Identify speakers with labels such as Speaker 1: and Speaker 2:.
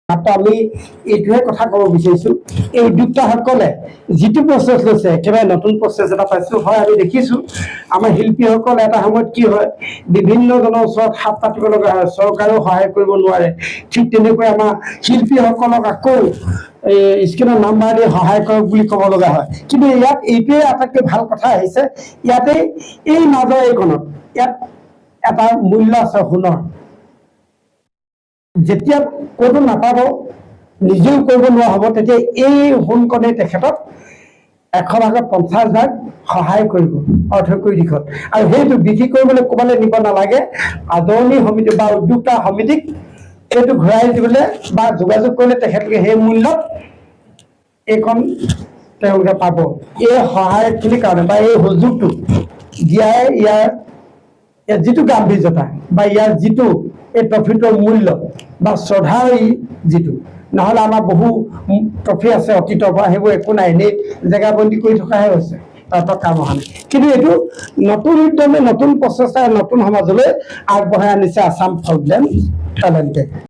Speaker 1: মাত্ৰ আমি এইটোহে কথা ক'ব বিচাৰিছোঁ, এই উদ্যোক্তাসকলে যিটো প্ৰচেছ লৈছে একেবাৰে নতুন প্ৰচেছ এটা পাইছোঁ। হয়, আমি দেখিছোঁ আমাৰ শিল্পীসকল এটা সময়ত কি হয়, বিভিন্নজনৰ ওচৰত হাত পাতিব লগা হয়, চৰকাৰেও সহায় কৰিব নোৱাৰে। ঠিক তেনেকৈ আমাৰ শিল্পীসকলক আকৌ স্ক্ৰীণৰ নাম্বাৰ দি সহায় কৰক বুলি ক'ব লগা হয়। কিন্তু ইয়াত এইটোৱে আটাইতকৈ ভাল কথা আহিছে, ইয়াতে এই মাজৰ এইকণত ইয়াত এটা মূল্য আছে সোণৰ। যেতিয়া ক'তো নাপাব, নিজেও কৰিব নোৱাৰা হ'ব, তেতিয়া এই সোণকণে তেখেতক 100 ভাগত 50 ভাগ সহায় কৰিব অৰ্থনৈতিক দিশত। আৰু সেইটো বিক্ৰী কৰিবলৈ ক'বলৈ নিব নালাগে, আদৰণি সমিতি বা উদ্যোক্তা সমিতিক এইটো ঘূৰাই দিবলৈ বা যোগাযোগ কৰিলে তেখেতলোকে সেই মূল্যত এইখন তেওঁলোকে পাব। এই সহায়খিনিৰ কাৰণে বা এই সুযোগটো দিয়াই ইয়াৰ যিটো গাম্ভীৰ্যতা বা ইয়াৰ যিটো এই ট্ৰফিটোৰ মূল্য বা শ্ৰদ্ধাৰ যিটো, নহ'লে আমাৰ বহু ট্ৰফি আছে অতীতৰ পৰা, সেইবোৰ একো নাই, এনেই জেগাবন্দী কৰি থকাহে হৈছে, তাত কাম অহা নাই। কিন্তু এইটো নতুন উদ্যমে, নতুন প্ৰচেষ্টাৰে নতুন সমাজলৈ আগবঢ়াই আনিছে আছাম ফ'ক ডেন্স টেলেণ্টে।